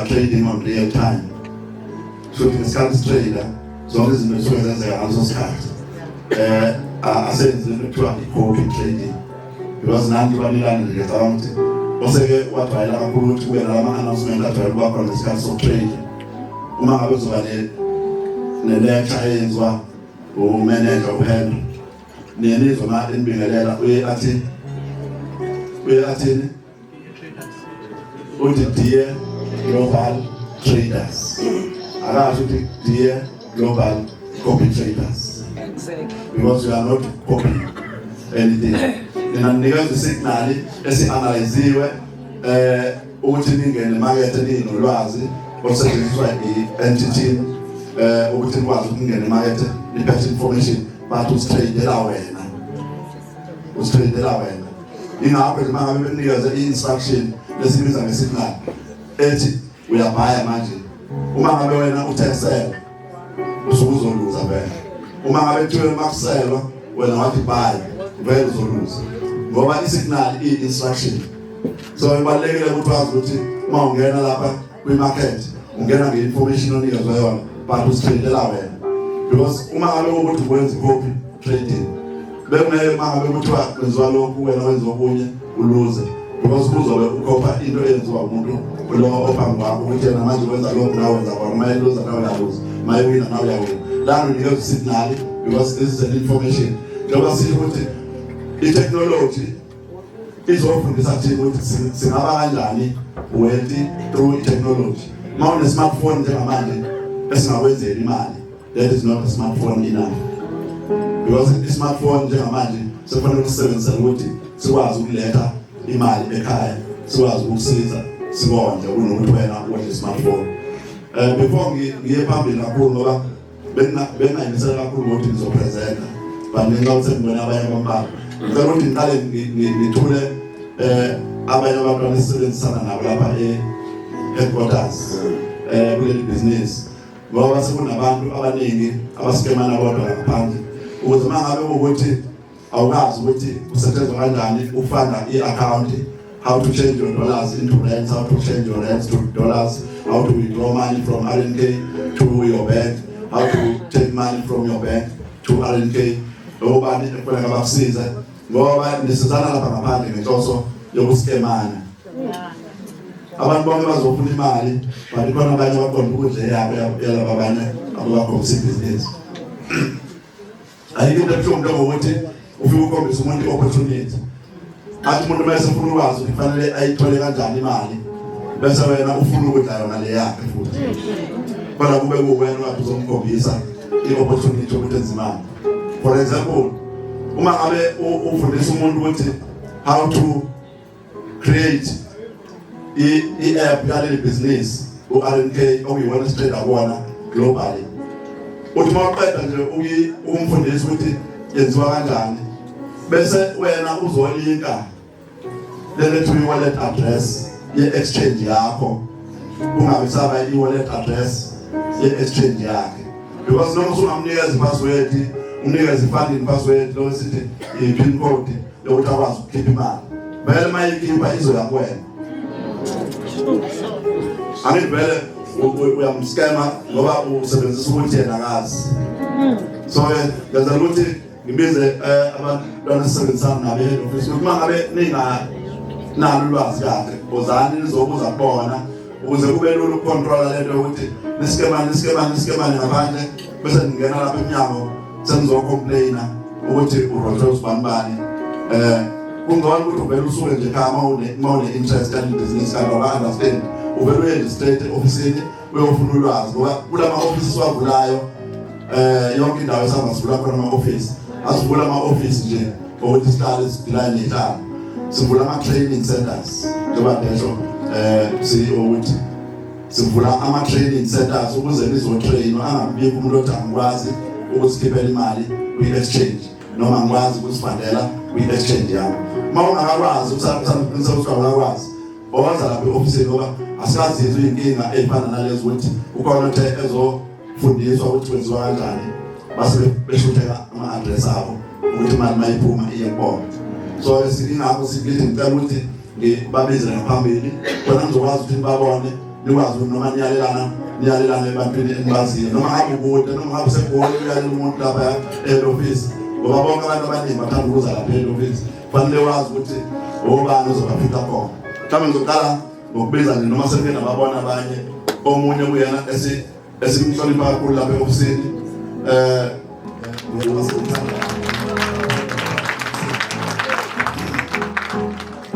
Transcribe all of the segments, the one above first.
trading on real time. So ngesikhathi trader zonke izinto esuke zenzeka ngaleso sikhathi asenze into ekuthiwa i-copy trading because nanti banilana nje ngicabanga ukuthi oseke wadwayela kakhulu ukuthi kube nalama-announcement adwayela ukuba khona ngesikhathi sokutrade. Uma ngabe uzoba ne-lecture eyenziwa umanager uHenry nenizwa ma enibingelela uye athini uthi dear global traders, akasho uthi dear global copy traders. Exactly. Because you are not copying anything. Ninanikeza isignal esi-analyziwe ukuthi ningene emakethe ninolwazi osetshenziswa i-entity ukuthi nikwazi ukungena emakethe niphethe information but usitradela wena. Ingakho nje mangabe bekunikeze i-instruction lesibiza ngesignal ethi uyabhaya manje, uma ngabe wena uthe sell uzoluza vele. Uma ngabe kuthiwe makuselwa wena wathi buy vele uzoluza ngoba isignal i-instruction. So ibalulekile ukuthi wazi ukuthi uma ungena lapha kwi-market ungena nge-information onikezwe yona but usitradela wena, because uma ngabe ukuthi ukwenza copy trading bekungeke mangabe kuthiwa kwenziwa lokhu wena wenza okunye uluze, because kuzobe ukhopha into eyenziwa umuntu lo ophambi kwakho ukuthi yena manje wenza lokhu nawe wenza kwakho, uma eluza nawe uyaluza, uma ewina nawe uyawina. Lana unikeza isignal because this is an information. Njengoba sithi ukuthi i-technology izofundisa thina ukuthi singaba kanjani wealthy through i-technology. Uma une-smartphone njengamanje esingakwenzela imali, that is not a smartphone enough, because i-smartphone njengamanje sekufanele ukusebenzisela ukuthi sikwazi ukuletha imali ekhaya, sikwazi ukusiza sibonje kunokuthi wena udle i-smartphone. Before ngiye phambili kakhulu ngoba bengingayimisela kakhulu ukuthi ngizopresenta but ngenxa yokuthi ngibona abanye abambalwa, ngicela ukuthi ngiqale ngithule abanye abantwana esisebenzisana nabo lapha e-headquarters kuleli business, ngoba sekunabantu abaningi abasikemana kodwa ngaphandle, ukuze uma ngabe ukuthi awukazi ukuthi kusetshenzwa kanjani ukufanda i-account, how to change your dollars into rands, how to change your rands to dollars, how to withdraw money from RNK to your bank, how to take money from your bank to RNK. Lokubani ekufanele bakusize ngoba nisizana lapha ngaphandle ngenhloso yokusikemana. Abantu bonke bazofuna imali but khona abanye abaqonda ukuthi yabo yalaba abanye abakhombisa ibhizinisi. Ayikho into ebuhlungu ngokuthi ufike ukhombisa umuntu i-opportunity, athi umuntu mase ufuna ukwazi ukuthi kufanele ayithole kanjani imali bese wena ufuna ukudla yona le yakhe futhi, kodwa kube kuwena wathi uzomkhombisa i-opportunity yokuthi enze imali. For example, uma ngabe ufundisa umuntu ukuthi how to create i-app yaleli business u-RNK okuyiwona straight akona globally, uthi mawuqeda nje ukumfundisa ukuthi yenziwa kanjani bese wena uzolinka lelethu i-wallet address ye-exchange yakho, ungabe saba i-wallet address ye-exchange yakhe, because noma usungamnikeza i-password, unikeza i-funding password lo sithi i-pin code yokuthi akwazi ukukhipha imali, vele uma yikhipha izoya kuwena. Angithi vele uyamskema ngoba usebenzisa ukuthi yena akazi. So ngenzela ukuthi ngibize abantwana esisebenzisana nabo e-head office ukuthi uma ngabe ninganalo ulwazi kahle bozani nizobuza kubona ukuze kube lula ukucontrola lento yokuthi nisikemane ngaphandle bese ningena lapha eminyango senizocomplaina ukuthi urohle usibani. Kungcono ukuthi uvele usuke nje ekhaya uma une-interest yale business kanti awuka-understand, uvele uye-straight ofisini uyofuna ulwazi ngoba kulama office siwavulayo yonke indawo esihamba sivula khona ama-office, asivula ama-office nje ukuthi sihlale sidilayine ney'hlalo, sivula ama-training centers njengoba ndesho CEO ukuthi sivula ama-training centers ukuze nizotrainwa, angabikho umuntu othi angikwazi ukusikhiphela imali kwi-exchange noma ngikwazi ukusifandela kwi-exchange yami. Uma ungakwazi usamqinisa ukuthi awukwazi owenza lapha e-ofisini ngoba asikazizwe iy'nkinga ey'fana nalezi ukuthi ukhona othe ezofundiswa ukuthi kwenziwa kanjani base beshutheka ama-address abo ukuthi imali uma iphuma iye kubona. So ingakho sikulithi ngicela ukuthi ngibabize ngaphambili khona ngizokwazi ukuthi nibabone nikwazi noma niyalelana ebantwini enibaziyo noma ngabe ubude noma ngabe segoli uyalela umuntu lapha e-office ngoba bonke abantu abaningi bathanda ukuza lapha e-office kufanele wazi ukuthi obani uzobafika khona. Mhlawumbe ngizoqala ngokubiza nje noma sengike nababona abanye omunye kuyena esimhlonipha kakhulu lapha e-ofisini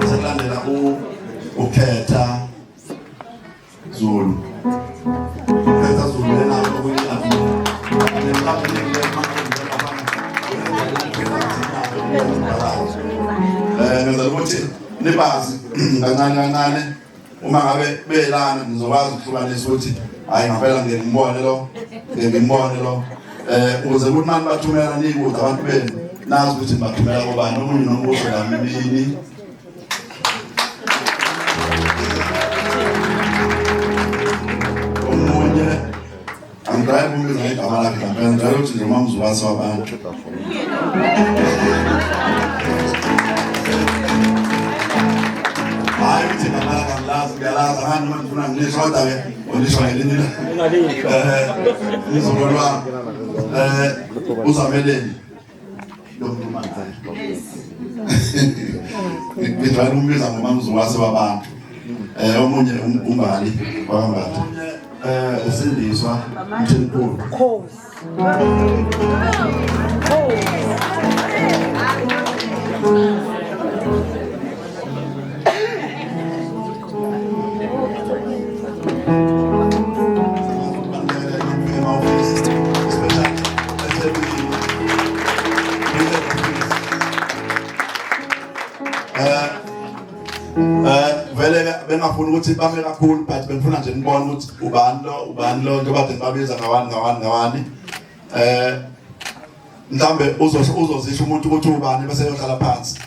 sekulandela uKhetha Zulu. Ukhetha Zulu yena ngenzela ukuthi nibazi kancane uma ngabe belana nizokwazi ukuhlukanisa ukuthi hayi ngempela ngiyembone lo ukuze ukuthi manje bathumela nikude abantu benu nazi ukuthi bathumela kobani omunye nombuzo lamini omunye angidayi kumbiza ngegama lakhe ngempela njalo ukuthi nje umamzukwazi wabantu hayi ukuthi ngamala kamlazi ngiyalazi ngani noma ngifuna ngilisho kodwa-ke olisho ngelinye izololwa uzameleni ngijwayele ukumbiza ngomamzukwazi wabantu omunye umbali wakambatha uSindiswa Mthimkhulu vele bengafuna ukuthi bame kakhulu but bengifuna nje nibone ukuthi ubani lo njengoba babiza ngawani mhlambe uzozisho umuntu ukuthi ubani bese yohlala phansi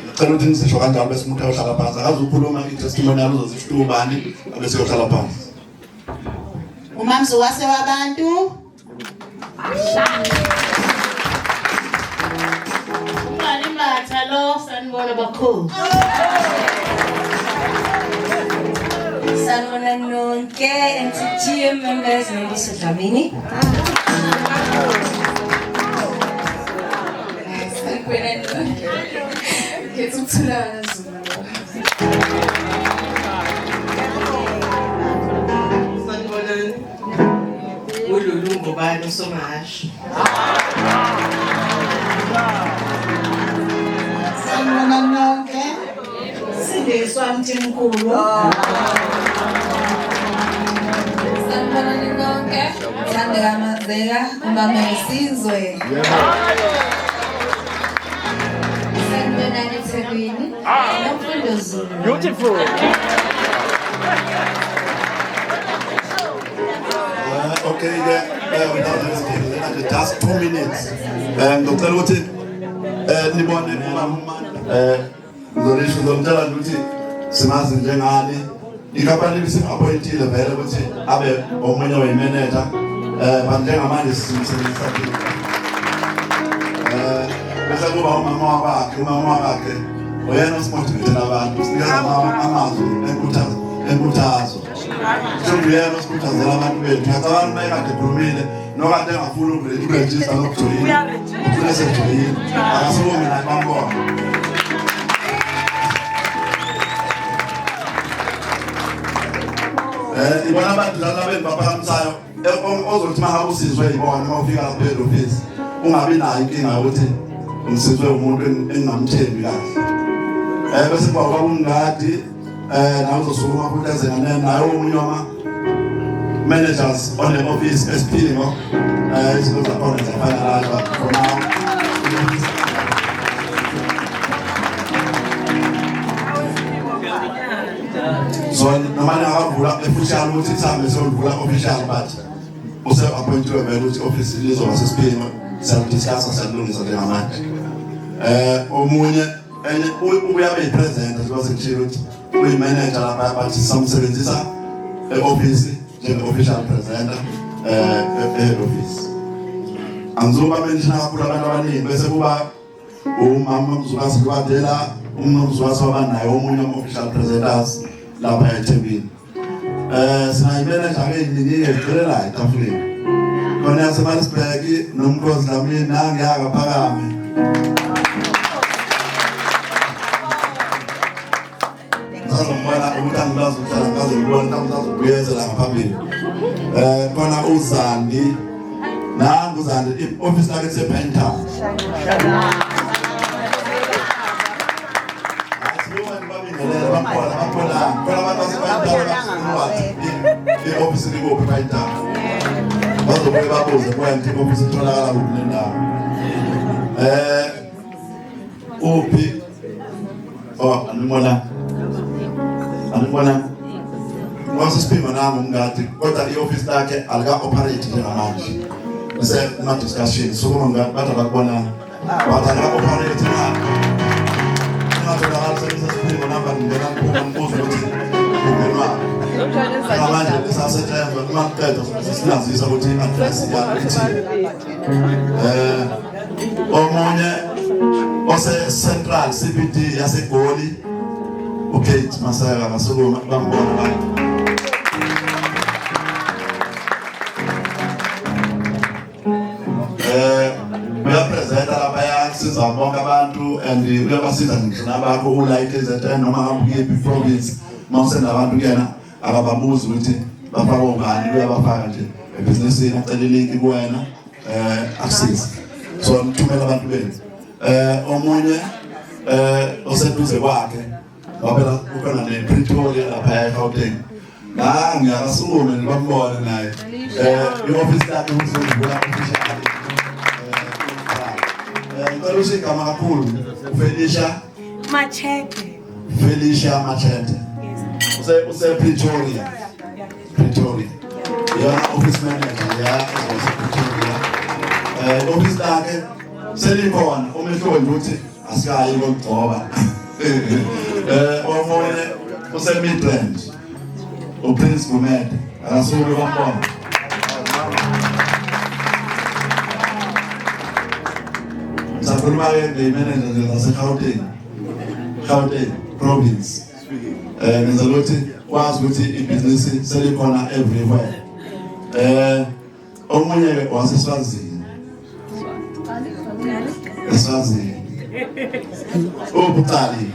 ngicela ukuthi nizisho kanjalo bese umuntu ayohlala phansi akazi ukukhuluma i-testimonial uzozisho ubani bese yohlala phansi. Umamzukwazi wabantu Matha lo sanibona bakhulu. Sanibona nonke NTG members nombuso Dlamini. Sanibona nonke. Ngiyathuthula Zulu. Sanibona ululu ngobani somahashi. Sanibona nonke. Sindiswa Mthimkhulu. Sanibona nonke. Thandeka Mazela uMama Isizwe. Sanibona eThekwini. Nomfundo Zulu. Beautiful. Okay, without this just 2 minutes. Ngicela ukuthi nibone ngizolisho ngizomtshela ukuthi simazi njengani ikhampani lisinga-appointile vele ukuthi abe omunye weyimanager but njengamanje simsebenzisa bese kuba umama wakhe uyena osimotivathela abantu sinikeza amazwi enkuthazo uyena osikhuthazela abantu bethu ngiyacabanga mayekade ekhulumile nokade engafuni ukurejista nokujoyina ufune sejoyina akasibonge naye bambona ibona abantu lana benu baphakamisayo ozokuthi maha usizwe yibona uma ufika lapha e-office ungabi nayo inkinga yokuthi ngisizwe umuntu engingamthembi kahle bese kuba kwakungadi nawe uzosukuma futhi ezenganene naye omunye wama-managers on the office esiphingo izinto zakhona ziyafanelana for now. So nomane akavula official ukuthi ithambe siyovula official but use-appointiwe vele ukuthi office lizoba sesiphingo siyalidiscussa siyalilungisa njengamanje. Omunye uyabe yi-president njengoba sengishilo ukuthi uyi-manager lapha but samsebenzisa e-office njenge-official presenter e-head office. Angizoba mention kakhulu abantu abaningi bese kuba umama Mzukwazi Lwadela umamzukwazi wabanaye omunye wama-official presenters lapha eThekwini. sinayimele njalo eziningi ezicela etafuleni. Khona yaseMaritzburg noMkhosi Dlamini nangiyaka Phakame. Ngizobona ukuthi angilazi ukuhlala ngaze ngibona ngizobuyezela ngaphambili. Khona uZandi nangu uZandi i-office lakhe sePenthouse. I-office likuphi Penthouse. Bazobuye babuze kwenti i-office itholakala kuphi le ndawo. Uphi anibona wasisiphimo nami umngadi kodwa i-office lakhe alika-operate njengamanje ise-discussion so kuma ngadi bathi abakubona bathi alika-operate ngatholakala sesisiphimo namba ngingena mbuzo ukuthi ungenwaphi manje lisasetshenzwa kumaqeda sisinazisa ukuthi i-address yalo omunye ose-Central CBD yaseGoli uKate Masaka basukuma bambona abantu uyapresenta lapha siza bonke abantu and uyabasiza ngisho nabakho uLight ZN noma ngaphi province mawusenda abantu kuyena abababuza ukuthi bafaka ubani uyabafaka nje ebusinessini acela link kuwena access so ngithumela abantu benu omunye oseduze kwakhe wabela ukhona nePretoria lapha eGauteng ngiyakasukume ngibambone naye i-office yakhe uzovula officially ngicela usigama kakhulu Felicia Machete use-Pretoria yona office manager Pretoria office lakhe selikhona umehluko nje ukuthi asikayi kokugcoba omunye use-Midrand uPrince Gumede akasuke bambona sakhuluma-ke nge-manager zaseGauteng province ngenzela ukuthi wazi ukuthi ibhizinisi selikhona everywhere. Omunye waseswazini ubucali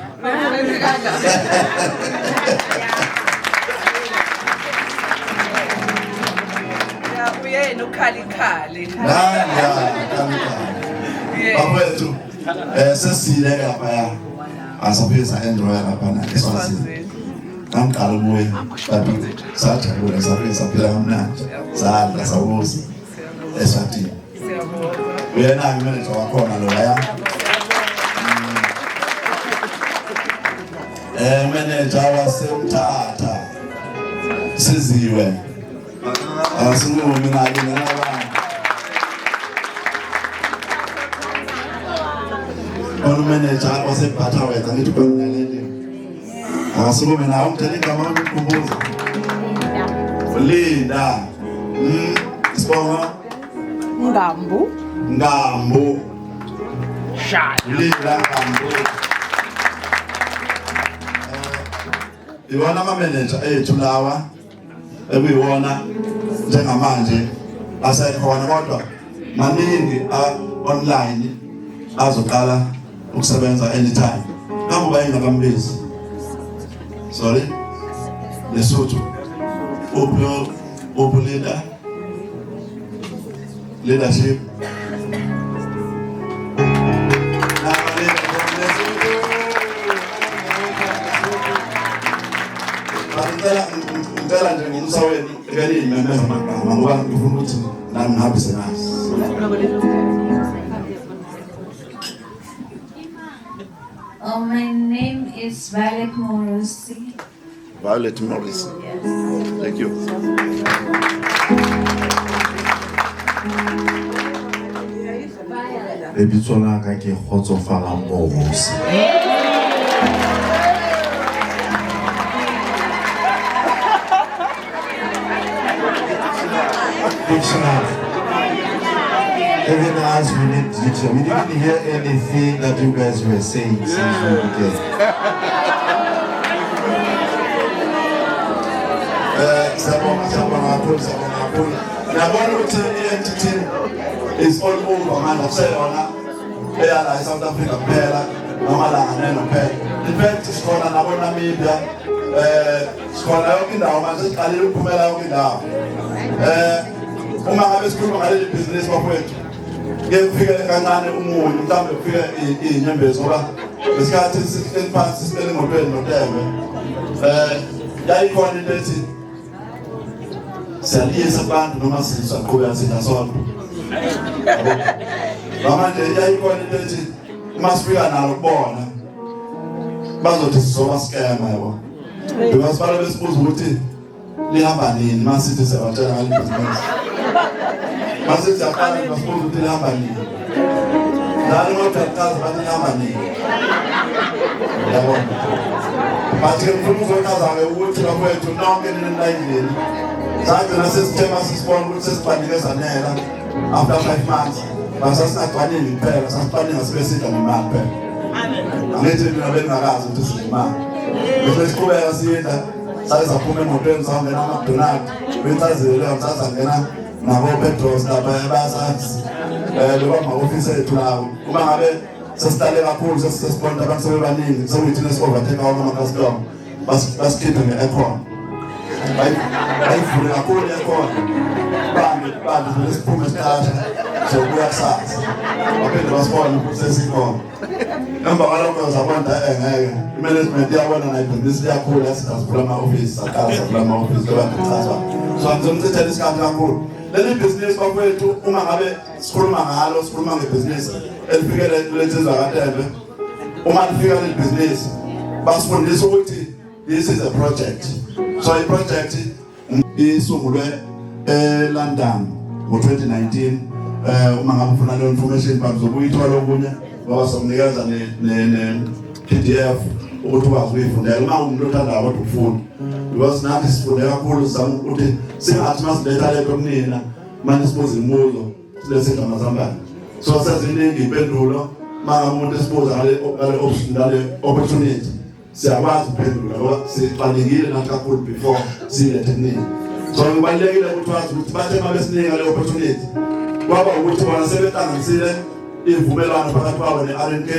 uyena ukhalikhali bafethu sesile lapha asaphiza enjoy lapha na eswazini ngaqala umoya lapha sajabula saphila kamnandi sadla sabuza eswatini uyena manager wakhona lo la manager waseMthatha Siziwe asinume mina nabanye manager wasephatha wethu ngithi konalele asinume nawo ngithele igama lokukhumbuza Linda isibonga Ngambo Linda Ngambo iwona ama-manager ethu lawa ekuyiwona njengamanje asekhona kodwa maningi online azoqala ukusebenza anytime nangoba ingakambizi sorry Lesotho upho leadership ngicela nje ngomsaweni ekalini memeza amagama ngoba ngifuna ukuthi nami ngihambise nazi. My name is Violet Morrissey. Violet Morrissey. Yes. Thank you. Lebitsola ka ke Kgotsofala Morrissey. Even as we need dictionary, we didn't hear anything that you guys were saying since we began. Siyabonga kakhulu. Ngiyabona ukuthi i-entity is all over manje akuseyona eyala eSouth Africa kuphela noma la nganeno kuphela. In fact sikhona nabo Namibia sikhona yonke indawo manje siqalile ukuphumela yonke indawo. Uma ngabe sikhuluma ngaleli business bafowethu ngeke kufike kancane umunyu mhlawumbe kufike inyembezi ngoba lesikhathi sihleli phansi sihleli ngotweni noTembe yayikhona into ethi siyaliyisa abantu noma sisaqhubeka sina sonke. Manje yayikhona into ethi uma sifika nalo kubona bazothi sizoba scam yabo. Because balo besibuza ukuthi lihamba nini masithi siyabatshela ngale business. Masithi yaqala basibuza ukuthi lihamba nini. Nalo ngokuqhaza bathi lihamba nini. Yabona. Bathi ngifuna uzochaza-ke ukuthi bafowethu nonke nini endlini. Zange nasesithema sisibona ukuthi sesibanikezanela after 5 months. Basasingagcwanile kuphela, sasibhaninga sibe sidla nemali kuphela. Angithi mina bengakazi ukuthi sidla imali. Bese siqhubeka siyenda sayizaphuma emotweni sangena ama-donut bensazile sazangena nabo-Petros lapha bayasazi loba ama-ofisi ethu lawo. Uma ngabe sesihlale kakhulu sesibona abantu sebebaningi sekuyithina si-overtake wonke ama-custom basikhiphe nge-aircon. Bayivule kakhulu i-aircon. Bantu vele siphume siqasha sokuya kusasa. Baphinde basibone ukuthi sesikhona. Emva kwalokho zabona ngeke i-management iyabona nayo ibhizinisi liyakhula yasivula ama-ofisi saqala savula ama-ofisi abantu kuchazwa. So ngizomchithela isikhathi kakhulu. Leli bhizinisi bafowethu uma ngabe sikhuluma ngalo sikhuluma ngebhizinisi elifikele lensizwa kaTembe. Uma lifika leli bhizinisi basifundisa ukuthi this is a project. So i-project isungulwe eLondon ngo-2019. Uma ngabe ufuna leyo information bazobuyithola okunye ngoba sokunikeza ne-PDF ukuthi ukwazi ukuyifundela uma umuntu othandayo kodwa ukufunda. Because nathi sifunde kakhulu sizama ukuthi singathi masiletha lento kunina manje sibuza imibuzo silethe amazambane. So seziningi impendulo uma umuntu esibuza ngale opportunity siyakwazi ukuphendula ngoba siqalekile nathi kakhulu before silethe kunina. So kubalulekile ukuthi wazi ukuthi bathe uma besinika le opportunity kwaba ukuthi bona sebehlanganisile ivumelwano phakathi kwabo ne-RNK.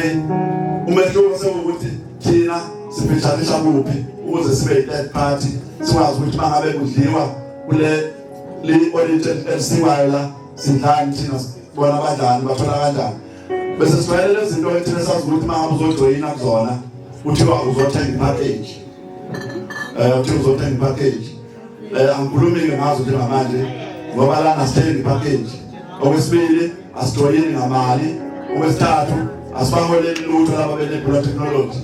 Umehluko sekuwukuthi thina sifishanisha kuphi ukuze sibe yi-third party sikwazi ukuthi uma ngabe kudliwa kule audit elisikwayo la sidlani thina bona abadlali bathola kanjani. Bese sijwayele lezi zinto thina sazi ukuthi uma ngabe uzojoyina kuzona kuthiwa uzothenga i-package. Kuthiwa uzothenga i-package. Angikhulumi-ke ngazo njengamanje ngoba lana sithenga i-package. Okwesibili asijoyini ngamali. Okwesithathu asibaholeli lutho laba bene-Bula Technology.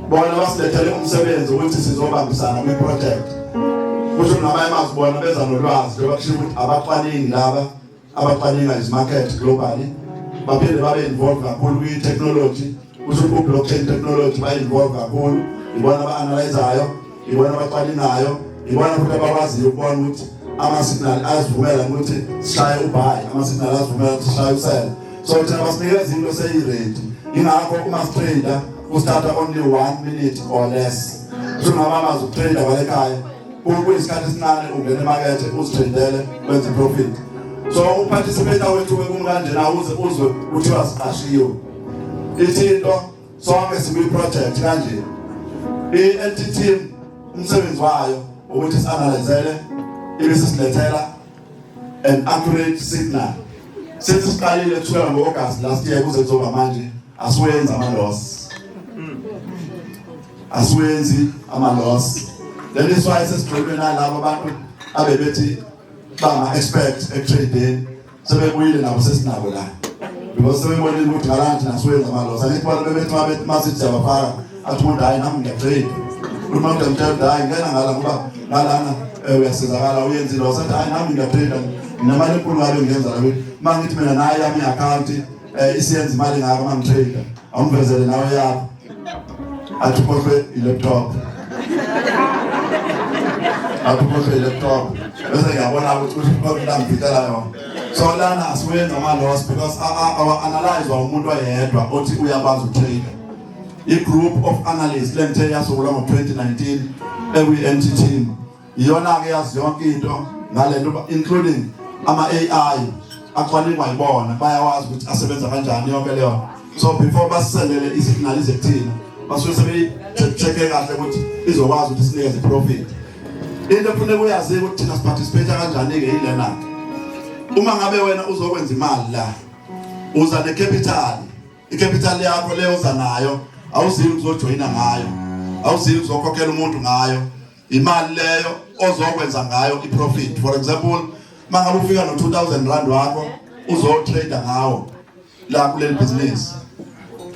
Bona basilethele umsebenzi ukuthi sizobambisana kwi-project. Kusho ngamanye amazwi bona beza nolwazi njengoba kusho ukuthi abacwaningi laba abacwaninga izimakethe globally baphinde babe involved kakhulu kwi-technology. Kusho ukuthi ku-blockchain technology ba-involved kakhulu. Ibona aba-analyzayo, ibona abacwaningayo, ibona futhi abakwaziyo ukubona ukuthi ama-signal ayasivumela ukuthi sishaye ubuy, ama-signal ayasivumela ukuthi sishaye usell. So thina basinikeza into seyi-ready. Ingakho uma sitrader kusithatha only 1 minute or less. So ngabamazi ukutrader kwalekhaya kuyisikhathi esincane ungena emakethe uzitradele wenze profit. So uparticipate wethu kumkanjena uzwe kuthiwa siqashiwe. Ithinto sonke siku-project kanje. I-entity umsebenzi wayo ukuthi si-analyzele ibisesilethela an accurate signal. Since siqalile kusukela ngo-August last year kuze kuzoba manje asiwenzi ama-loss. Asiwenzi ama-loss. That is why sesigqibele nalabo abantu abebethi banga-expect ekutradeni sebebuyile nabo sesinabo la. Because sebebonile ukuthi ngalanthi nasiwenza ama-loss. Angithi bona bebethi masithi siyabafaka athi umuntu hayi nami ngiyatrade. Uma umuntu amtshela ukuthi hayi ngena ngala ngoba ngalana uyasizakala uyenze i-loss. Athi hayi nami ngiyatrade nginamali enkulu ngabe ngiyenza la. Uma ngithi mina naye yami i-account isiyenza imali ngako uma ngitrade awungivezele nawe yakho athi ukhohlwe i-laptop. Ukhohlwe i-laptop bese ngiyabona ukuthi ukhohlwe la ngivitela yona. So lana asiwenza ama-loss because our-analyzwa umuntu oyedwa othi uyakwazi ukutrade. I-group of analysts lenthe yasungulwa ngo-2019 ewi-entity iyona ke yazi yonke into ngalento including ama-AI acwaningwa yibona bayawazi ukuthi asebenza kanjani yonke leyo. So before basendele isignal izekhina basuke sebeyi-check kahle ukuthi izokwazi ukuthi sinikeze profit. Into kufuneka uyazi ukuthi thina siparticipate kanjani-ke yilena. Uma ngabe wena uzokwenza imali la uza ne-capital, i-capital yakho leyo uza nayo awuzili ukuzojoyina ngayo, awuzili ukuzokhokhela umuntu ngayo, imali leyo ozokwenza ngayo i-profit. For example, mangabe ufika no-2,000 rand wakho uzotrader ngawo la kuleli business,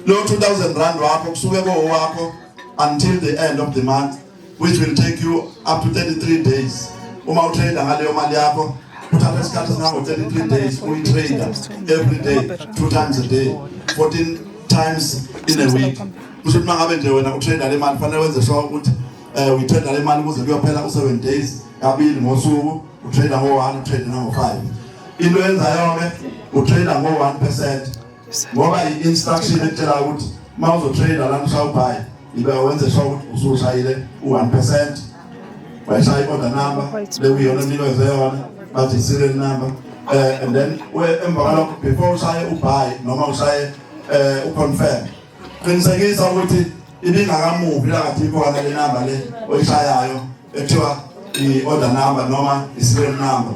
lo 2,000 rand wakho kusuke kowakho until the end of the month, which will take you up to 33 days. Uma utrader ngaleyo mali yakho uthatha isikhathi esingango 33 days uyi-trader every day 2 times a day 14 times in a week. Kusho ukuthi mangabe nje wena utrader le mali fanele wenze sure ukuthi uyi-trader le mali kuze kuyophela u7 days, kabili ngosuku utrader ngo-1 utrader nango-5. Into yenzayo-ke utrader ngo-1% ngoba i-instruction ekutshela ukuthi uma uzotrader lana ushaya ubuy ibe wenze sure ukuthi usushayile u1%, wayishaya i-order number lekuyiyona ninikeze yona bathi i-serial number, and then emva kwalokho before ushaye ubuy noma ushaye uconfirm qinisekisa ukuthi ibingakamuvi lakathi ikhona le number le oyishayayo ekuthiwa i-order number noma i-serial number.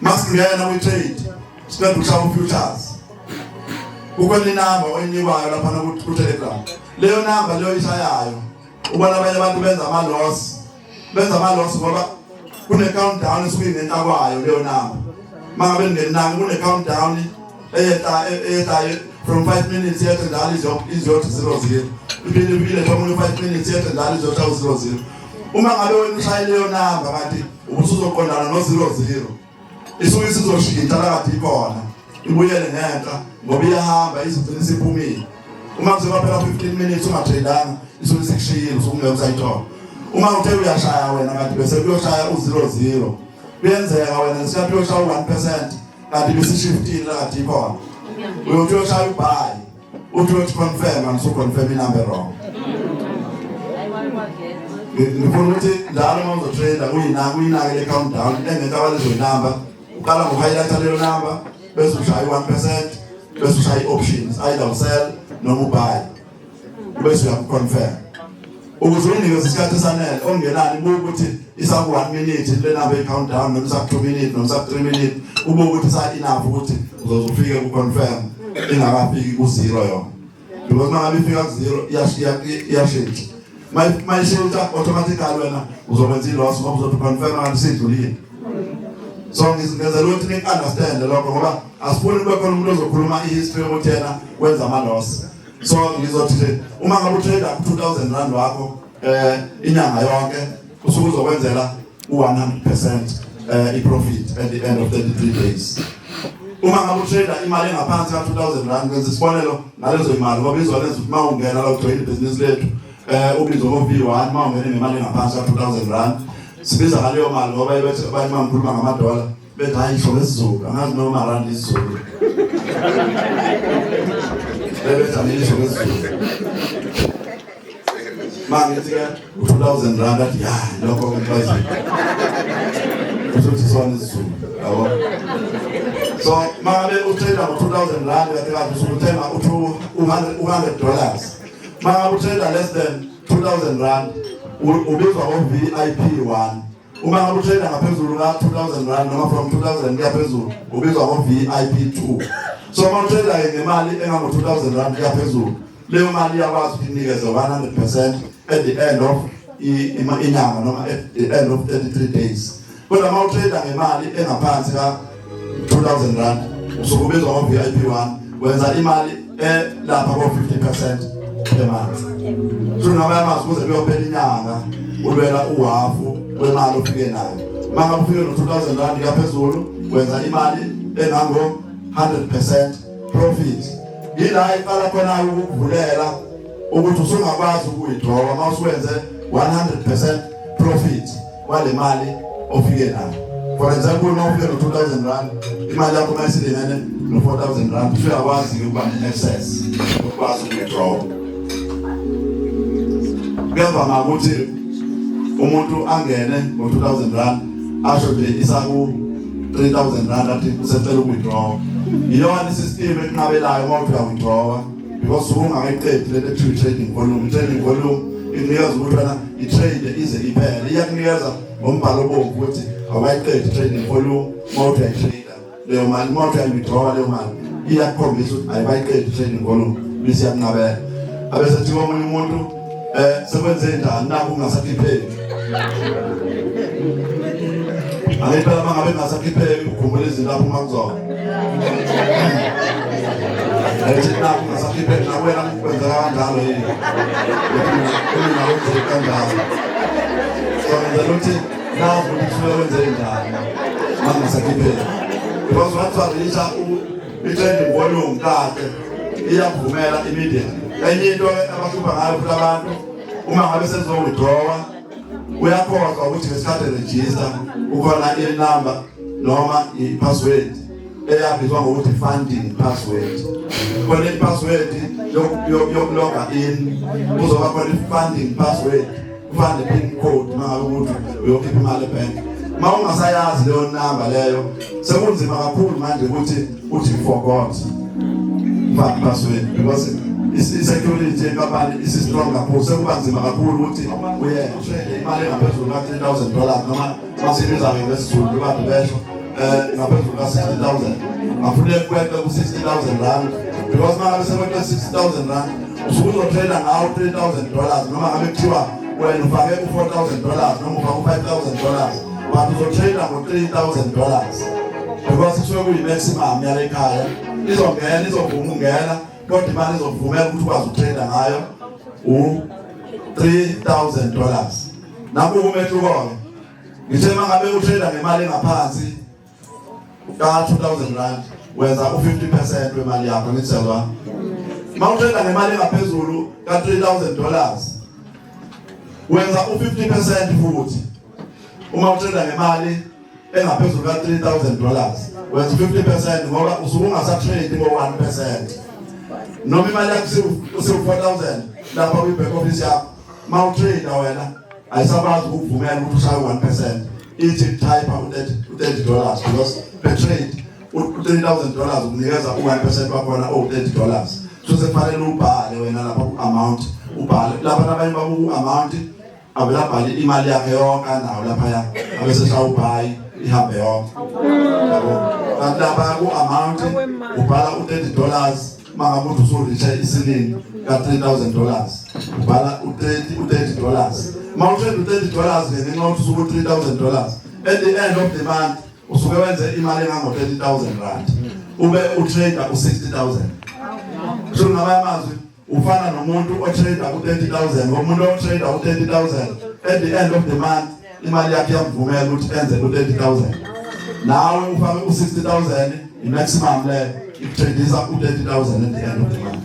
Masingena kwi-trade siqeda ukushaya u-futures ukwena inamba oyinikwayo laphana ku-Telegram, leyo number leyo oyishayayo ubona abanye abantu benza ama-loss ngoba kune-countdown esuke ingentakwayo leyo number. Mangabe ningenanga kune-countdown eyetayo from 5 minutes yethu njalo izothi 00, iphinde from 5 minutes yethu njalo izothi 00. Uma ngabe wena ushaye leyo number kanti ubusuzoqondana no-00 isuke isizoshintsha lakathi ikhona ibuyele ngenhla ngoba iyahamba izigcina isiphumile. Uma kuzophela 15 minutes ungatradanga isuke isikushiyile usungeke usayithola. Uma uthe uyashaya wena kanti bese kuyoshaya u-00 kuyenzeka wena siyathi uyoshaya u1% kanti bese-shiftile lakathi ikhona. Uyothi uyoshaya ubuy uthi uyothi confirm and usuconfirm inumber wrong. Ngifuna ukuthi njalo uma uzotrader uyinake le countdown engekaba lezo number uqala ngokuhighlighta leyo number bese ushaya i-1%, bese ushaya i-options either usell noma ubuy bese uyakuconfirm ukuze unikeze isikhathi esanele ongenani buka ukuthi isaku-1 minute le number i-countdown noma isaku-2 minutes noma isaku-3 minutes ubuka ukuthi isa-enough ukuthi uzofike ku-confirm ingakafiki ku-0 yona, because mangabe ifika ku-0 iyashintsha. Mayishintsha automatically wena uzokwenza i-loss ngoba uzothi confirm kanti sidlulile. So ngizenzela ukuthi nik-understand lokho ngoba asifuni kube khona umuntu ozokhuluma i-history yokuthi yena wenza ama-loss. So ngizothi nje uma ngabe utrader ku-2,000 rand wakho inyanga yonke usuke uzokwenzela u100% i-profit at the end of 33 days. Uma ngabe utrader imali engaphansi ka-2,000 rand ngenza isibonelo ngalezo imali ngoba izolenza ukuthi uma ungena la ujoyina ibhizinisi lethu ubizwa ngo-V1 uma ungene ngemali engaphansi ka-2,000 rand sibiza ngaleyo mali ngoba abanye uma ngikhuluma ngamadola bethi hayi isho lesizulu angazi noma randi isizulu bethi angilisho lesizulu ma ngithi-ke u-2,000 rand athi ya lokho ngimfazile usuthi sona isizulu yabo. So mangabe utrader ngo-2,000 rand kahle usukuthenga $100. Mangabe utrader less than 2,000 rand ubizwa ngo-VIP1. Uma ngabe utrader ngaphezulu ka-2,000 rand noma from 2,000 kuya phezulu ubizwa ngo-VIP2. So uma utrader ngemali engango-2,000 rand kuya phezulu leyo mali iyakwazi ukuthi inikeze 100% at the end of inyanga noma at the end of 33 days. Kodwa uma utrader ngemali engaphansi ka-2,000 rand usuke ubizwa ngo-VIP1 wenza imali lapha ko-50% per month. So ngamanye amazwi kuze kuyophela inyanga ulwela uhafu wemali ofike nayo. Uma ngabe ufike no-2,000 rand yaphezulu wenza imali engango-100% profit. Yila iqala khona ukukuvulela ukuthi usungakwazi ukuyidrawa uma usuwenze 100% profit wale mali ofike nayo. For example, uma ufike no-2,000 rand imali yakho uma isilingane no-4,000 rand usuyakwazi ukuba ne-excess ukwazi ukuyidrawa. Kuyavama ukuthi umuntu angene ngo-2,000 rand asho nje isaku 3,000 rand athi usecela ukuwithdraw. Iyona isystem enqabelayo uma uthi uyawithdrawa because ungakayiqedi le trading volume. Trading volume inikeza ukuthi wena i-trade ize iphele, iyakunikeza ngombhalo obomvu ukuthi awukayiqedi trading volume uma uthi uyayitrader leyo mali, uma uthi uyawithdrawa leyo mali iyakukhombisa ukuthi ayibayiqedi trading volume bese iyakunqabela. Abesethi omunye umuntu sekwenze njani naku ungasakhipheki. Angempela mangabe ngasakhipheki ukhumbula izinto lapho makuzona. Ethi naku ungasakhipheki nawena kwenzeka kanjalo yini. Mina wenze kanjalo. So ngenzela ukuthi naku ukuthi wenze njani mangasakhipheki. Because what warisha i-trading volume kade iyavumela immediately. Enye into abahlupha ngayo futhi abantu uma ngabe sezowithdrawa uyakhohlwa ukuthi ngesikhathi register ukhona i-number noma i-password eyabizwa ngokuthi funding password. Khona i-password yokuloga in kuzoba khona i-funding password, ufande pin code uma ngabe ukuthi uyokhipha imali ebank. Ma ungasayazi leyo number leyo sekunzima kakhulu manje ukuthi uthi forgot password because i-security yenkapani isi-strong kakhulu. Sekuba nzima kakhulu ukuthi uye-trade imali engaphezulu ka$3,000 noma masibiza-ke ngesizulu kade besho ngaphezulu ka-60,000 afuneke kweqe ku-60,000 rand because uma ngabe sekweqe 60,000 rand usuke uzotrada ngawo $3,000 noma ngabe kuthiwa wena ufake u$4,000 noma ufake u$5,000 but uzotrada ngo-$3,000 because kusuke kuyi-maximum yale khaya izongena izovuma ungena kodwa imali izovumela ukuthi ukwazi ukutrada ngayo $3,000. Naku umehluko-ke ngithe mangabe utrada ngemali engaphansi ka-2,000 rand wenza u-50% wemali yakho. Ngithelwa ma utrada ngemali engaphezulu ka-$3,000 wenza u-50% futhi. Uma utrada ngemali engaphezulu ka-$3,000 wenza u-50% ngoba usuke ungasatrade ngo-1%. Noma imali yakho usewu-4,000 lapha kwi-back office yakho ma utrade wena ayisakwazi ukuvumela ukuthi ushaye 1%. Ithi type u-$30 because per trade u-$3,000 ukunikeza u-1% wakhona $30. So sekufanele ubhale wena lapha ku-amount, ubhale lapha nabanye baku-amount avela bhale imali yakhe yonke nawo lapha abese shaya ubhayi ihambe yonke. Kanti lapha ku-amount ubhala u-$30 mangabe uthi usurisha isilingi ka$3,000 ubhala u-$30. Ma utrade u-$30 ngenxa yokuthi usuke u-$3,000 at the end of the month usuke wenze imali engango-$30,000 rand ube utrader u-60,000. So ngamanye amazwi ufana nomuntu otrader u-30,000 ngomuntu otrader u-30,000 at the end of the month imali yakhe yamvumela ukuthi enze u-30,000. Nawe ufake u-60,000 i-maximum le ikutradisa u-30,000 at the end of the month.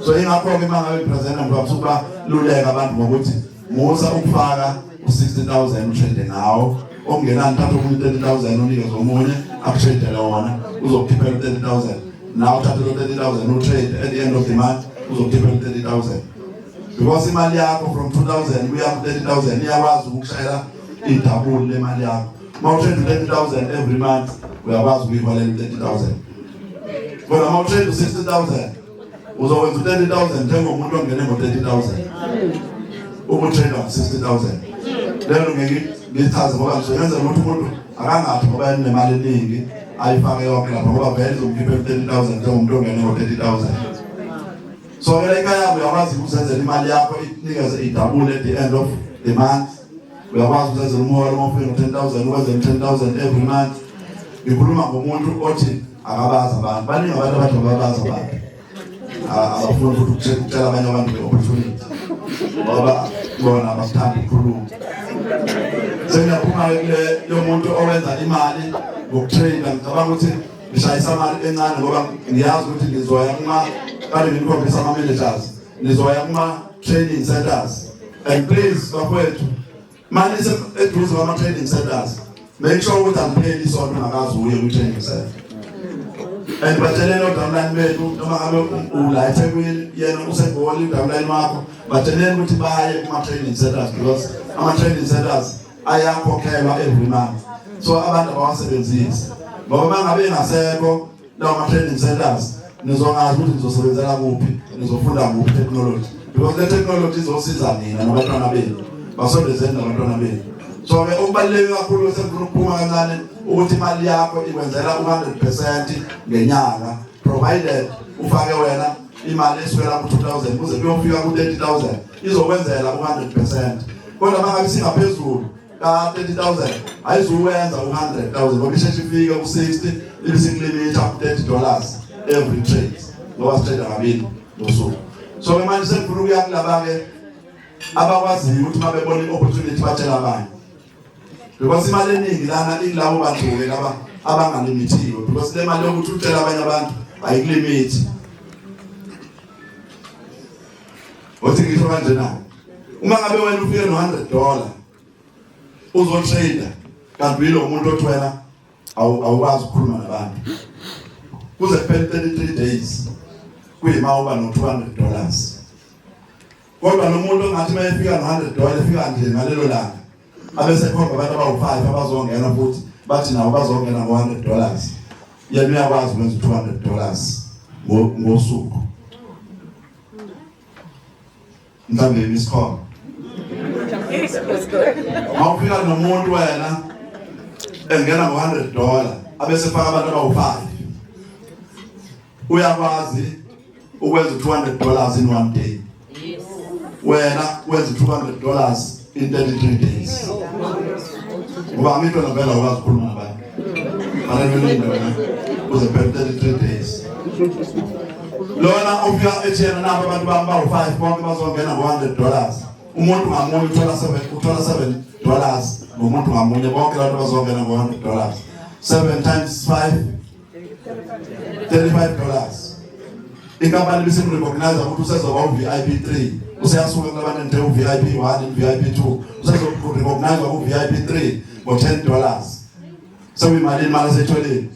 So ingakho-ke uma ngabe ipresenta ngibasuka luleka abantu ngokuthi musa ukufaka u-60,000 utrade ngawo okungenani thatha u-30,000 unikeze omunye akutradele wona uzokukhiphela u-30,000. Nawe uthathe lo-30,000 utrade at the end of the month uzokukhiphela u-30,000 because imali yakho from 2,000 kuya ku-30,000 iyakwazi ukushayela idabuli lemali yakho. Ma utrade u-30,000 every month uyakwazi ukuyivalela u-30,000. Kodwa ma utrade u-60,000 uzokwenza u-30,000 njengomuntu ongene ngo-30,000 ubutrade u-60,000. Lelo ngeke ngichaze ngoba ngizoyenza ukuthi umuntu akangathi ngoba enemali eningi ayifake yonke lapha ngoba vele izomkhipha u-30,000 njengomuntu ongene ngo-30,000. So ke ekhaya uyakwazi ukuzenzela imali yakho ikunikeze idabule at the end of the month. Uyakwazi ukuzenzela umholo uma ufika ngo-10,000 ukwenze 10,000 every month. Ngikhuluma ngomuntu othi akabazi abantu. Baningi abantu abathi ababazi abantu abafuna ukuthi ukutshela abanye abantu nge-opportunity ngoba bona abakuthanda ukukhuluma. Sengiyaphuma lo muntu owenza imali ngokutrade ngicabanga ukuthi ngishayisa imali encane ngoba ngiyazi ukuthi ngizoya kade ngikhombisa ama-managers nizoya kuma-training centers and please bafowethu manje eduze kwama-training centers make sure ukuthi angipheli isonto ngakazi uye kwi-training center and batsheleni odawunline bethu noma ngabe ula eThekwini yena usegoli udawunline wakho batsheleni ukuthi baye kuma-training centers because ama-training centers ayakhokhelwa every month so abantu abawasebenzisi ngoba uma ngabe engasekho lawo ma-training centers nizongazi ukuthi nizosebenzela kuphi nizofunda kuphi technology because le technology izosiza nina nabantwana benu basondezeni nabantwana benu so ke okubaluleke kakhulu sefuna ukuphuma kancane ukuthi imali yakho ikwenzela 100% ngenyanga provided ufake wena imali eswela ku-2000 kuze kuyofika ku-30,000 izokwenzela 100% kodwa mangabe singaphezulu ka-30,000 ayizuwenza u-100,000 ngoba isheshe ifike ku-60 ibisikulimita $30 every trade ngoba sitrade kabili ngosuku so manje sekufuna ukuya kulaba-ke abakwaziyo ukuthi uma bebona i-opportunity batshela abanye because imali eningi lana ilabo bantu-ke laba abangalimitiwe because le mali yokuthi utshela abanye abantu ayikulimiti othi ngisho kanje na uma ngabe wena ufike no$100 uzotrader kanti yilo muntu othi wena awukwazi ukukhuluma nabantu kuze kuphele 33 days kuyima uba no$200 kodwa nomuntu ongathi uma efika no$100 efika nje ngalelo langa abesekhomba abantu abawu5 abazongena futhi bathi nabo bazongena ngo$100 yena uyakwazi ukwenza $200 ngosuku mhlambe imiskho awufika nomuntu wena engena ngo$100 abesefaka abantu abawu5 uyakwazi ukwenza $200 in one day wena wenza $200 in 33 days ngoba amitho nabela ukwazi ukukhuluma nabantu balelelini wena kuze phele 33 days lona ufika ethena nabo abantu bawu5 bonke bazongena ngo$100 umuntu ngamunye uthola $7 ngomuntu ngamunye bonke abantu bazongena ngo$100 7 times 5 $35 inkampani bisimrecognize ukuthi usezoba uVIP 3 useyasuka kulabantu nje uVIP 1 uVIP 2 usezorecognize uVIP 3 ngo$10 so imali setholeni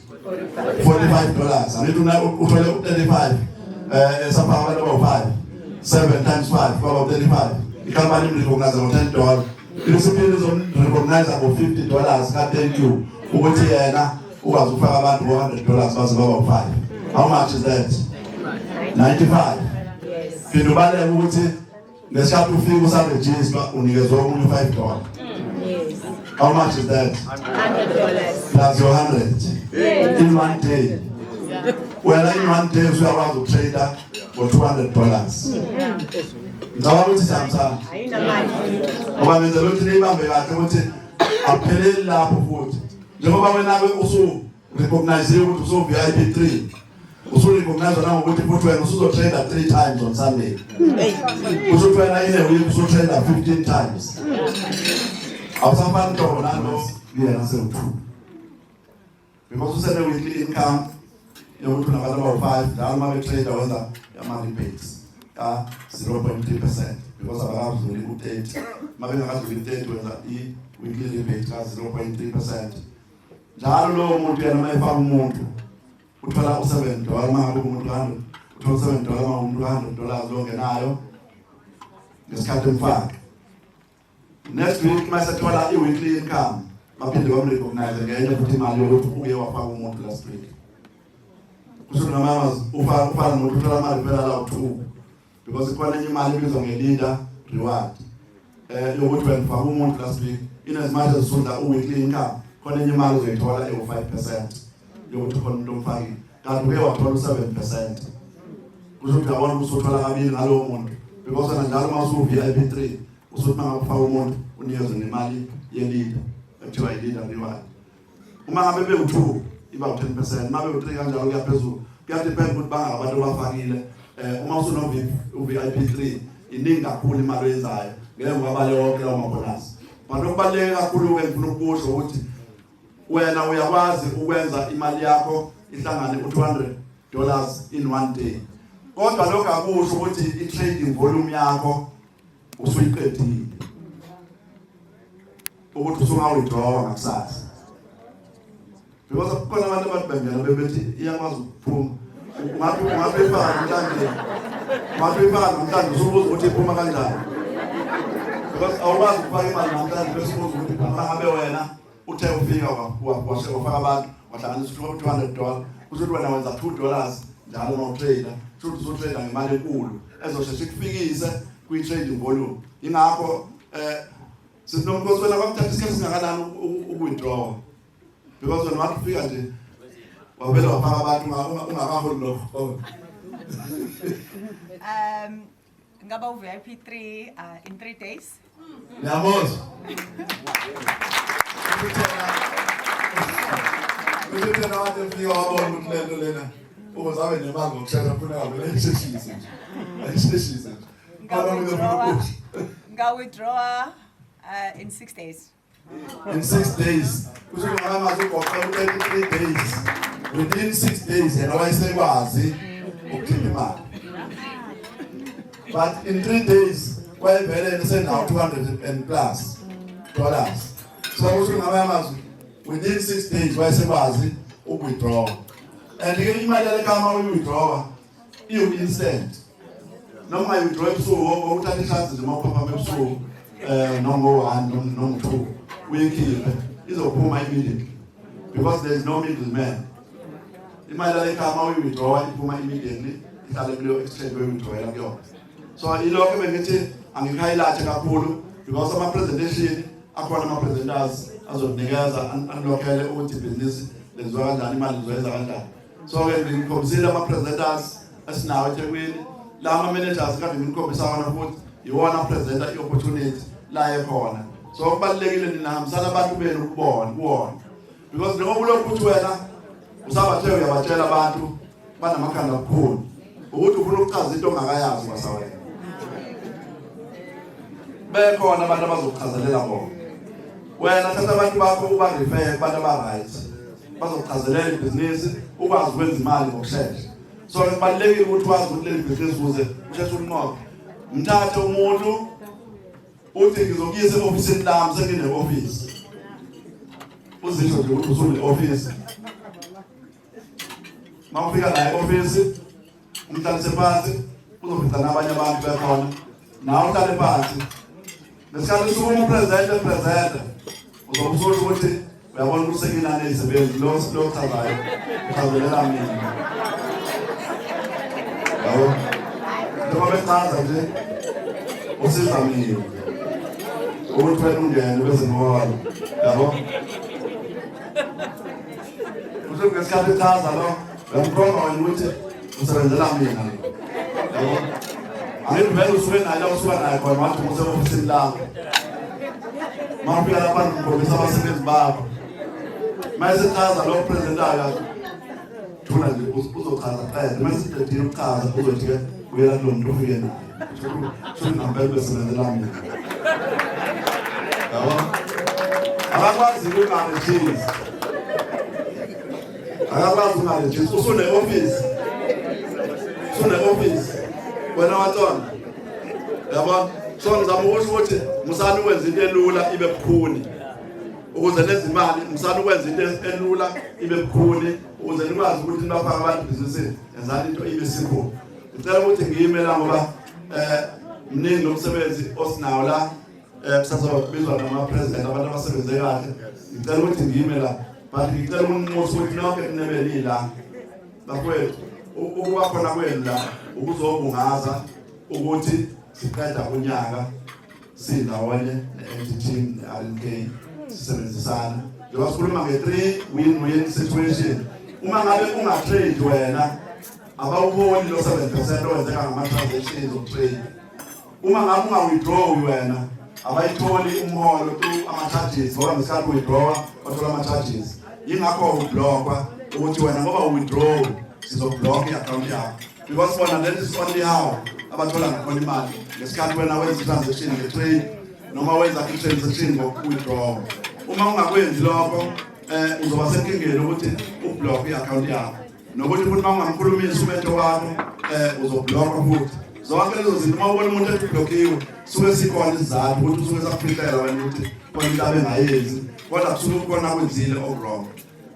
$45 anithi uthole u35 sapha abantu abawu5 7 times 5 kwaba 35 inkampani imrecognize ngo$10 isiphinde izomrecognize ngo$50 ka thank you ukuthi yena ukwazi ukufaka abantu ngo$100 baze baba u5 how much is that 95 phinde ubaleke ukuthi ngesikhathi ufika usaregister unikezwe omunye $5 how much is that $100 plus your 100 in one day well in one day uyakwazi ukutrader for $200 ngicabanga ukuthi samsana ngoba ngenzela ukuthi niyibambe kahle ukuthi apheleli lapho futhi njengoba wena-ke usu-recognize ukuthi usu-VIP 3 usu-recognize nangokuthi futhi wena usuzotrader 3 times on Sunday usutrader in a week usutrader 15 times awusafani nto nalo yena sewu-2 because usene-weekly income yokuthi unabantu abawu5 njalo uma betrader wenza ama-rebates ka 0.3% because abakazuli ku-30 uma bengakazuli ku-30 wenza i-weekly rebate ka 0.3%. njalo lowo muntu yena uma efaka umuntu uthola $7 uma ngabe umuntu 100 uthola $7 uma umuntu $100 longenayo ngesikhathi emfaka next week uma sethola i-weekly income baphinde bamrecognize ngenye futhi imali yokuthi uye wafaka umuntu last week kusho noma ufana nomuntu uthola imali phela la u2 because ikhona enye imali ebizwa nge-leader reward yokuthi wena ufaka umuntu last week in as much as usunda u-weekly income khona enye imali uzoyithola ewu5% yokuthi khona umuntu omfakile kanti uke wathola u7% kusho ukuthi uyabona ukuthi usuthola kabili ngalowo muntu because wena njalo uma usu-VIP 3 usuthi uma ngabe ufaka umuntu unikezwe nemali ye-leader ekuthiwa i-leader reward uma ngabe bewu2 iba u10% uma bewu3 kanjalo kuyaphezulu kuyadependa ukuthi bangabantu abafakile uma usuno-VIP 3 iningi kakhulu imali oyenzayo ngeke ngwabale wonke lawo mabonasi bantu okubaluleke kakhulu-ke ngifuna ukusho ukuthi wena uyakwazi ukwenza imali yakho ihlangane $200 in one day kodwa lokho akusho ukuthi i-trading volume yakho usuyiqedile ukuthi usungawithdrawa ngakusasa because kukhona abantu ababhengela bebethi iyakwazi ukuphuma ngabe ifaka namhlanje usubuza ukuthi iphuma kanjani because awukwazi ukufaka imali namhlanje bese ubuza ukuthi ngabe wena uthe ufika wafaka abantu wahlanganisa $200 uzothi wena wenza $2 njalo no-trader futhi uzotrader ngemali enkulu ezosheshe kufikise kwi-trading volume. Ingakho sinomkhosi wena kwakuthatha isikhathi singakanani uku-withdraw because wena wathi ufika nje wavela wafaka abantu ungakaholi lokho. Ngaba u-VIP 3 in 3 days. Ngiyamuzwa. Ngithena wathi ufika wabona ukuthi lento lena uzabe nemali ngokushaya funa ngabe lesheshise. Ayisheshise. Withdraw in 6 days. In 6 days. Kusho ngamazi ugoqela 33 days. Within 6 days yena wayesekwazi ukukhipha imali. But in 3 days wayevele senawo $200 and plus. So kusho ngamazi within 6 days wayesekwazi ukuwithdraw. And ke imali lekama uyi-withdraw instant. Noma you-withdraw ebusuku uthatha i-chance nje mawuphapha ebusuku noma u-1 noma u-2 uyikhiphe izophuma immediately because there is no middleman. Imali lekama uyi-withdraw iphuma immediately ihlale kuleyo exchange oyi-withdrawela kuyona. So ilokho bengithi angikhighlight kakhulu because ama-presentation akhona ama-presenters azokunikeza anlokhele ukuthi ibhizinisi lenziwa kanjani, imali izoyenza kanjani. So ke ngikhombisile ama-presenters esinawo eThekwini. Lama managers kade ngikhombisa wona futhi iwona presenter i-opportunity la ekhona. So kubalekile ninahambisana abantu benu ukubona because njengoba ulokhu uthi wena usabathe uyabatshela abantu banamakhanda kakhulu ukuthi ufuna ukuchaza into ongakayazi basawena. Bekhona abantu abazokuchazelela bona. Wena thatha abantu bakho uba-refer kubantu aba-right bazokuchazelela ibhizinisi ukwazi ukwenza imali ngokushesha. So kubalekile ukuthi wazi ukuthi leli bhizinisi ukuze usheshe ulinqobe. Mthathe umuntu uthi ngizokuyisa e-ofisini lami sengine-office. Uzisho nje ukuthi usune-office. Mawufika la e-office umhlalise phansi uzofica nabanye abantu bekhona nawe uhlale phansi. Nesikhathi suku umpresenter uzobusho ukuthi uyabona ukuthi senginane izisebenzi lo chazayo uchazelela mina. Yabo noma bechaza nje usiza mina ukuthi wena ungene bese ngowalo. Yabo uthi ngesikhathi echaza lo uyamkhomba wena ukuthi usebenzela mina. Yabo angivele usuke nayo usuka nayo khona wathi usebenziseni lakho. Mawufika lapha ngikhombisa abasebenzi bakho. Mayesechaza lo presenter thuna nje uzochaza qede masiqedile ukuchaza uzothi-ke uyela kulo muntu ufike naye. Sho ngihambele besebenzela mina. Yabo akakwazi ukungarejisi. Akakwazi ukungarejisi. Usune-office wena watsona. Yabo so ngizama ukusho ukuthi musani ukwenza into elula ibe bukhuni ukuze lezi imali musani ukwenza into elula ibe bukhuni ukuze nikwazi ukuthi nibafaka abantu ebhizinisini yenzani into ibe simple. Ngicela ukuthi ngiyimela ngoba mningi nomsebenzi osinawo la kusazobizwa nama-president abantu abasebenze kahle. Ngicela ukuthi ngiyimela but ngicela ukunxusa ukuthi nonke ninebeli la bafowethu ukuba khona kwenu la ukuzobungaza ukuthi siqeda unyaka sindawonye ne-MT team ne-RNK sisebenzisana. Njengoba sikhuluma nge-3 win-win situation. Uma ngabe ungatrade wena abawuholi lo 7% owenzeka ngama-transactions okutrade. Uma ngabe ungawithdraw wena abayitholi umholo through ama-charges ngoba ngesikhathi withdraw bathola ama-charges. Yingakho ublockwa ukuthi wena ngoba uwithdraw sizoblock i-account yakho because bona that is only how abathola ngakhona imali ngesikhathi wena wenza i-transaction nge-trade noma wenza i-transaction ngoku-withdraw. Uma ungakwenzi lokho uzoba senkingeni ukuthi ublock i-account yakho nokuthi futhi uma ungamkhulumisi umetho wakho uzoblockwa futhi. Zonke lezo zinto uma ubona umuntu eblockiwe suke sikhona isizathu ukuthi usuke sakuphihlela wena ukuthi khona into abengayenzi kodwa kusuke kukhona kwenzile okurong.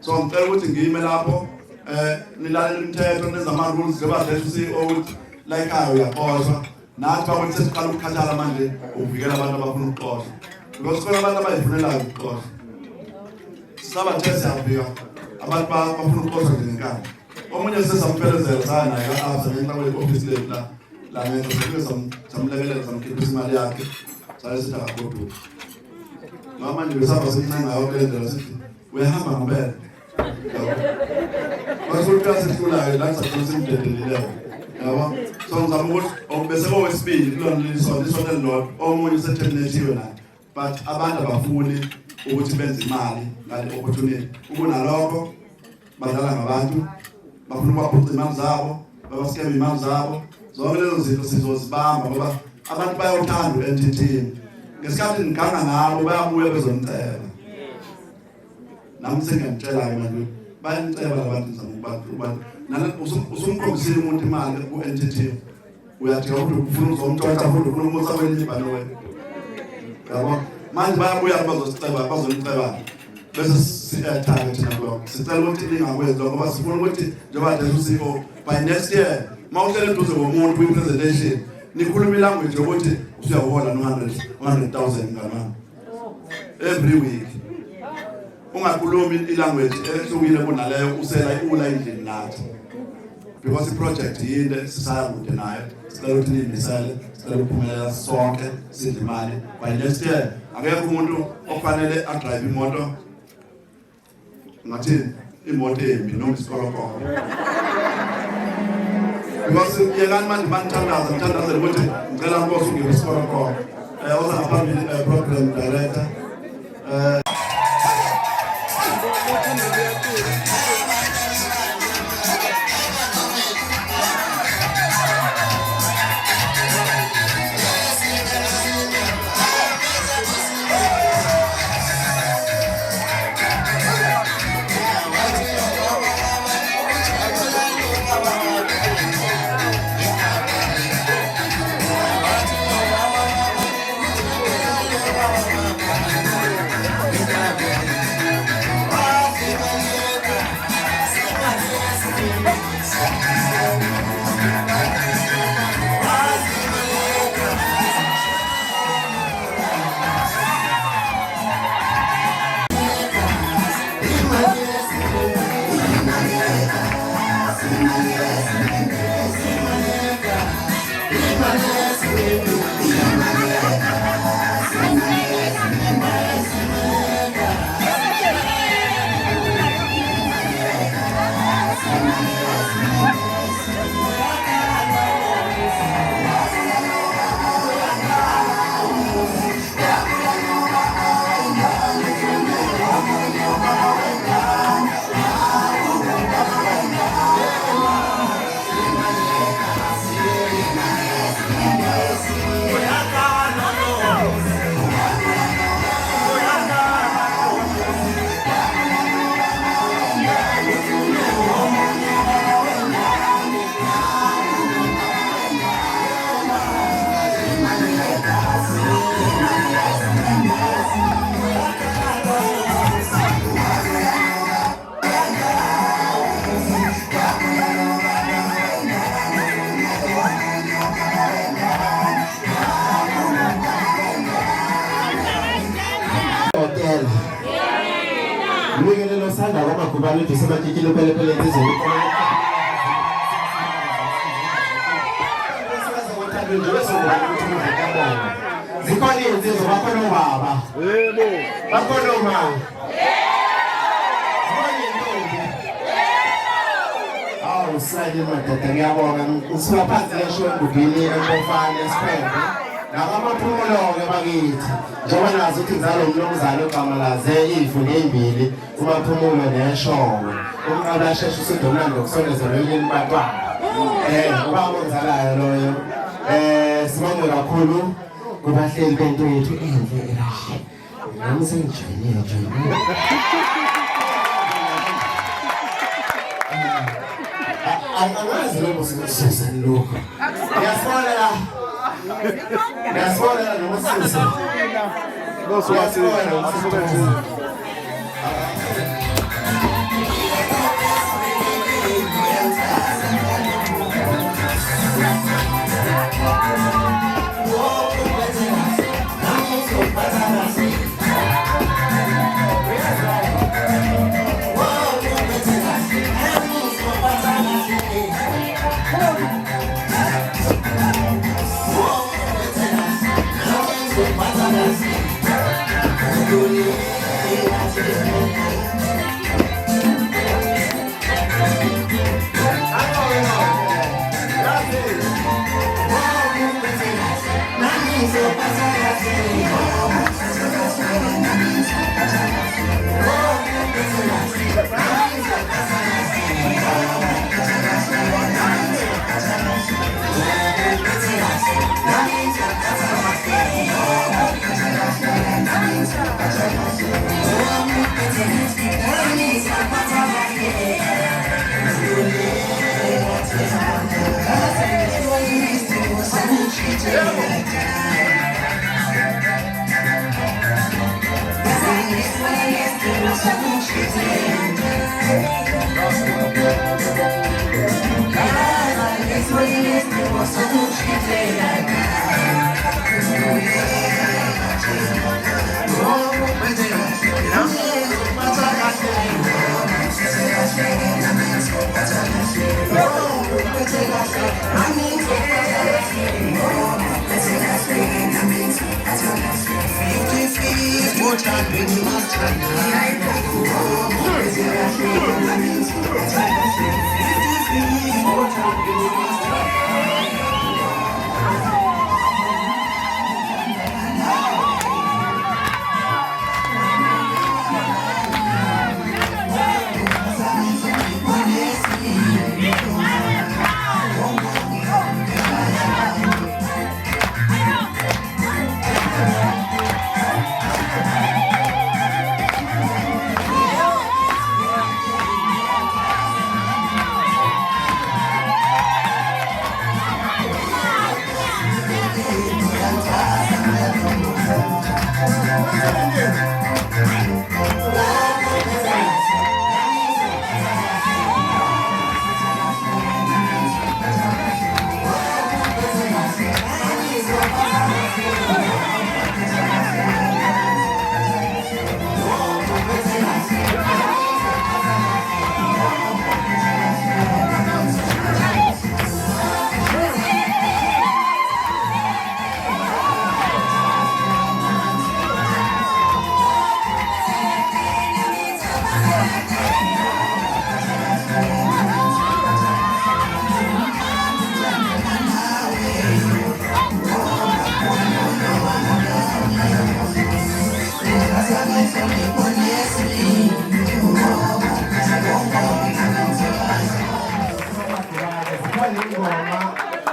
So ngicela ukuthi ngime lapho nilalela imithetho nezama rules ngoba lethu CEO la ekhaya uyaxoshwa nathi bakwethu sesiqala ukukhathala manje uvikela abantu abafuna ukuxoshwa because khona abantu abayifunelayo ukuxoshwa sabathe siyafika abantu bafuna ukuxoshwa ngenkani omunye sesamfelezela sana naye ka-absa ngenxa kwe-office lethu la ngento sike samlekelela samkhiphisa imali yakhe saye sithi akagoduka ngoba manje besaba semncangayo kulendlela sithi uyahamba ngobele Masukka sikhulayo la sakusimdeleleyo yabo so ngizama ukuthi bese kowesibili kulona lisona elilodwa omunye useterminatiwe naye but abantu abafuni ukuthi benze imali ngale opportunity ukunalokho badlala ngabantu bafuna ukubaphuca imali zabo babaskema imali zabo zonke lezo zinto sizozibamba ngoba abantu bayothanda u-NTT ngesikhathi ngiganga ngabo bayabuya bezonicela nami sengiyamtshela-ke manje bayanicela abantu ngizamubantu nala usumkhombisile umuntu imali ku-NTT uyathi ukuthi ufuna uzomtshwatsha futhi ufuna umusa kwelinye ibhanowe yabo manje bayabuya bazoniceba bese siyathatha thina lokho sicela ukuthi lingakwenzi lokho ngoba sifuna ukuthi njengoba nje uSipho by next year mawuhlele eduze komuntu kwi-presentation nikhuluma ilanguage yokuthi usuyahola no-100,000 ngamama every week ungakhulumi ilanguage ehlukile kunaleyo usela iula endlini nathi because iproject yinde sisaya kude nayo sicela ukuthi niyimisele sicela ukuphumelela sonke sidle imali by next year akekho umuntu ofanele adrive imoto ngathi imoto embi noma isikolokolo because yelani manje manthandaza ukuthi ngicela Nkosi ungebe isikolokolo oza ngaphambili program director Luikelelo sanda kwamagubane ethu sebatyikile phelephelele izolo. Zikhona izinsizwa bakhona obaba. Yebo. Bakhona omama. Awu sale madoda ngiyabonga ngisuka phansi lesho ngubhini empofana esiphembe. Nabamaphumulo-ke bakithi njengoba nazi ukuthi ngizalo umnumzane ogama laze ifu ney'mbili umaphumulo neshowe umqaba asheshe usedomnandi ngokusondezela oyini bantwana ubaba ongizalayo loyo sibonge kakhulu kubahleli bento yethu enhle ekahle nami sengijoyinile angazi lobo sikusesani lokho ngiyasibonela Ngiyasibona nomusisi. Ngiyasibona nomusisi.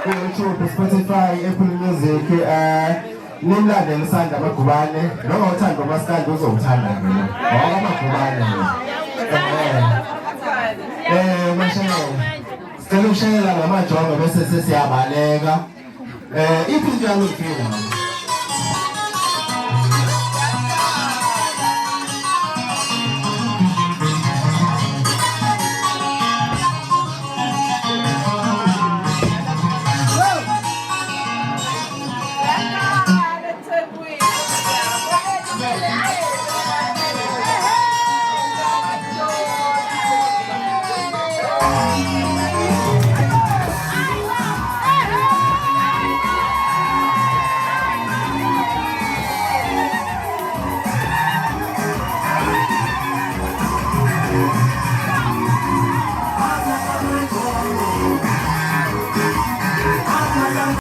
YouTube, Spotify, Apple Music, nimlandele Sanda Magubane, noma uthanda umaskandi uzowuthanda mina. Ngoba Magubane. Mashayela. Sicela ukushayela ngamajongo bese sesiyabaleka. Iphi into yangifika?